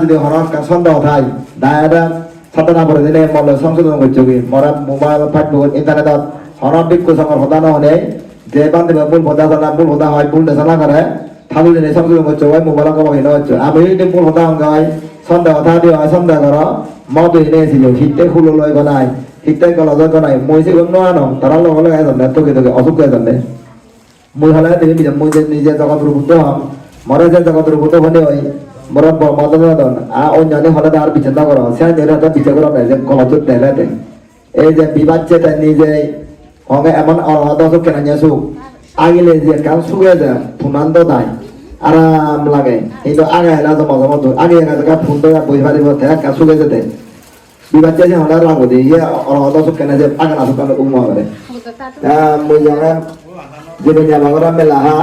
যদি হরক সন্দেহ থাই দায়রা সাধনা করে দিলে মলে সংশোধন করছে কি মরা মোবাইল ফেসবুক ইন্টারনেটত হরক বিক্ষু সংঘ হতানো হলে যে বান্ধবে মূল হতা জানা মূল হতা হয় মূল দেশনা করে থালু দিনে সংশোধন করছে ওই মোবাইল কম হিনে হচ্ছে আমি যদি মূল হতা হয় সন্দেহ হতা দিয়ে হয় সন্দেহ করো মদ হিনে এসেছিল হিতে খুলো লয় গনাই হিতে গলজ গনাই মই সে গন্য আনো তারা লগ লগে জানে তোকে তোকে অসুখ হয়ে জানে মই হলে দেখি মই যে নিজে জগৎ রূপত হম মরে যে জগৎ রূপত হলে হয় মরদ মদন অন্যান্য হলে আর বিচার না করো সে বিচার করো যে গলজ দেখাতে এই যে বিবাদ যে নিজে হগে এমন দশক কেন নিয়েছু আগিলে যে কাল শুয়ে যায় ফুনান্ত নাই আরাম লাগে কিন্তু আগে হেলা জমা জমা তো আগে হেলা ফোন তো বই পারিব কাল শুয়ে যেতে বিবাদ যে হলে লাগো দিয়ে ইয়ে দশক কেন যে আগে না শুকানো উমা করে মই যারা জীবন জামাগরা মেলা হা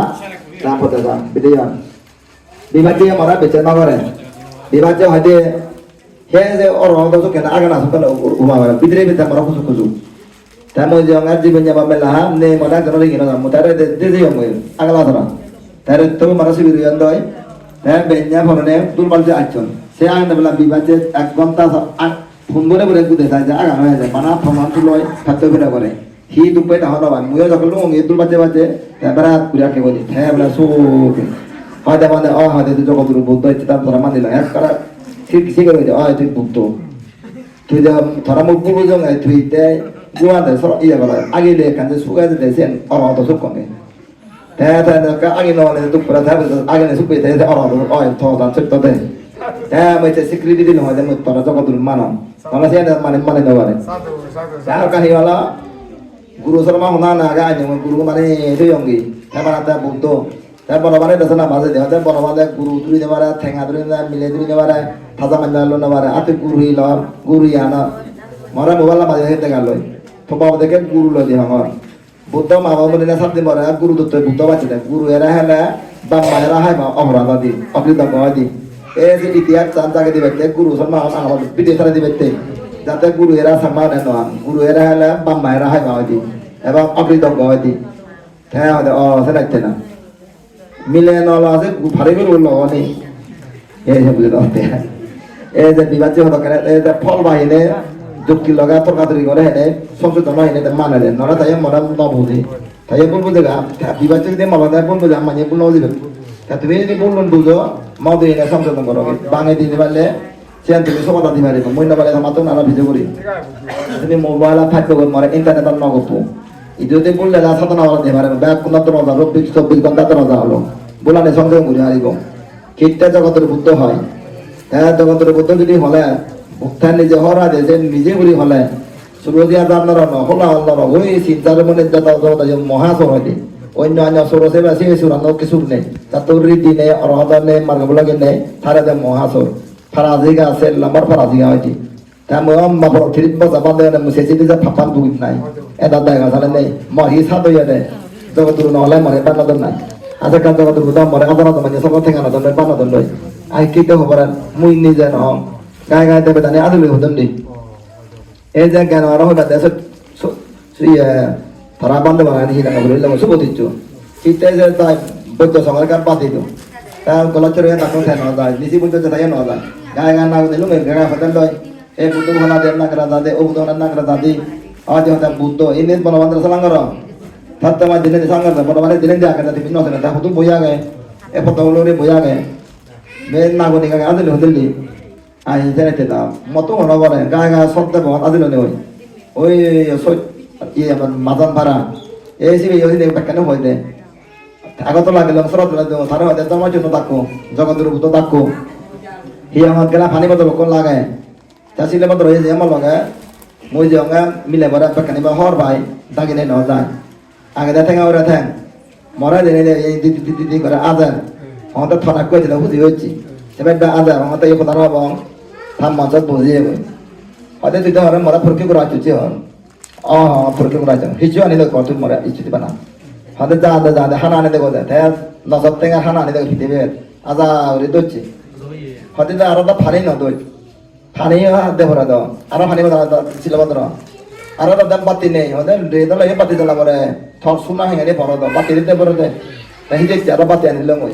না পতে যা বিদিয়ান বিবাদ যে মারা বেচে না করে বিবাদ যে হয়তো হে যে দশক কেন আগে না শুকানো উমা করে বিদ্রে বিদ্যা মারা খুশু খুশু tamu jangan jibannya pemelahan ne mana kalau lagi nana mutare de yang mau agak lah tare tu mana sih biru yang doi tare benya phone tul balde acon saya anda bilang bibaca agam tas phone boleh boleh kuda saja agak mana aja mana phone tu loy satu beda kore hi tu pun dah orang muya jakal lu ngi tul baca baca berat kuda ke boleh saya bilang so ada mana ada tu jakal tu butuh itu tak pernah mandi lah ya karena sih kalau itu itu butuh tu dah thora mau bulu jangan itu itu gua ada soal iya kalau agi le kan tu suka tu desen orang tu suka ni, tapi kalau agi nol itu pernah tapi agi ni suka itu orang tu thau dan cerita tu, tapi macam security ni loh, macam thora tu kalau mana, kalau saya ada mana mana tu ada, saya kan hiala guru sama huna naga aja, guru mana itu yang ni, tapi mana tu butuh, tapi kalau mana dasar nama saja, tapi kalau mana guru tu ni mana tengah tu ni mana milen tu ni mana thasa mana lo mana, ati guru hilang, guru yana, mana mobile mana jadi tengah lo. Pembawa dekat guru loh dia orang. Buddha mahu mendengar sabda mereka guru tu Buddha baca deh. Guru era hela, bapa era hai mah orang tadi, abdi tak kau tadi. Si itiak sanca ke dibete guru sama orang apa bide sana dibete. Jatuh guru era sama dan orang. Guru era hela, bapa era hai mah tadi. Ebang abdi tak kau tadi. Saya ada sana cina. Milen orang se hari guru loh ni. Sebut tu. Jadi dibaca orang kena, Paul bahine. যুক্তি লগা তর্কাতরি করে হেনে সংশোধন হয় হেনে মানে দেন নরা তাই মরা নবুঝি তাই বলবো দেখা বিবাদ যদি মালা দেয় বলবো যা মানে বললো দিবে তা তুমি যদি বললেন বুঝো মাউদে এনে সংশোধন করো বাঙে দিতে পারলে সেখান থেকে সমাধান দিতে পারিব মহিলা বলে মাত্র নানা ভিজে করি তুমি মোবাইল থাকবে মরে ইন্টারনেট আর নগপ যদি বললে যা সাধনা হওয়া দিতে পারে ব্যাগ কোনো তো রোজা 24 ঘন্টা তো রোজা হলো বলানে সংশোধন করে হারিব কীর্তা জগতের বুদ্ধ হয় হ্যাঁ জগতের বুদ্ধ যদি হলে উত্থান নিজে হরা যে নিজে বলি হলে সুরজিয়া জানার নহলা আল্লাহ ওই চিন্তার মনে যত মহাসর হয় অন্য অন্য সুরসে বা সেই সুরান কিছু নেই তাতর রীতি নেই অরহদা নেই মার্গবলাগে নেই তারা যে মহাসর ফারাজিগা আছে লাম্বার ফারাজিগা হয়টি তা মই মাপর থিরিত বসা বান্ধে মুসে চিঠি যে ফাপান বুকিত নাই এটা দেখা জানে নেই মহি সাত হইয়া দেয় জগতুর নহলে মরে বান্নাদন নাই আছে কাজ জগতুর বুধা মরে আদালত মানে সব ঠেকানা দন্ড বান্নাদন লয় আই কিতে হবরান মুই নিজে নহ গায়ে গায়ে দেবে তাহলে আদুলি হতেন নি এই যে জ্ঞান আরো হইবা দেশ তারা বান্ধব বাঙালি হিলা বলে সুবতিচ্ছ শীতে যে তাই বৌদ্ধ সরকার পাতি তো তার গলাচর হয়ে তাকে উঠে নেওয়া যায় নিচি বৌদ্ধ তাই নেওয়া যায় গায়ে গায়ে না দিল গায়ে হতেন লয় এই বুদ্ধ ভালা দেব না করা দাদে ও বুদ্ধ না করা দাদি আজ হতে বুদ্ধ ইনি বনবন্ধ সালাঙ্গর থাকতে আমার দিনে সাঙ্গর বনবন্ধ দিনে যা করে বিভিন্ন সনে তা হুতু বইয়া গে এ পত হলো বইয়া গে মেন নাগরিক আগে আদলি হতেন আই জানাতে দাও মতো মনে বলে গায়ে গায়ে সত্যি বহুত আদিল নেই ওই ইয়ে মাদান ভাড়া এই সিবি ওই দেখবে কেন হয়ে দেয় আগত লাগিল সরত লাগলো সারা হয়ে তোমার জন্য ডাকো জগতের বুতো ডাকো হি আমার গেলা পানি বদল কোন লাগায় চাষিলে বদল হয়ে যায় আমার লগে মই যে মিলে বড় পেকানি বা হর ভাই দাগিনে ন যায় আগে দা ঠেঙ্গা ওরা ঠ্যাং মরা দিনে এই দিদি করে আদার আমাদের থানা কই দিলে বুঝি হচ্ছে সেবার আদার আমাদের এই কথা বং থাম মাছত বুঝিয়ে হয়তো তুই তো হরে মরা ফুরকি করে আচুছি হর ফুরকি করে আচুন হিচু আনি দেখ তুই মরা ইচ্ছু দিবা না হয়তো যা হানা আনি দেখো তাই নসব টেঙ্গা হানা আনি দেখো হিতেবে আজা ওরে দোচ্ছি হয়তো আরো দা ফানি ন দই ফানি দেবরা দাও আরো ফানি ছিল বদর আরো দাম বাতি নেই হয়তো রেদল পাতি দিলাম রে থর সুনা হেঙে বড় দাও বাতি দিতে বড় দে হিজে আরো বাতি আনিলাম ওই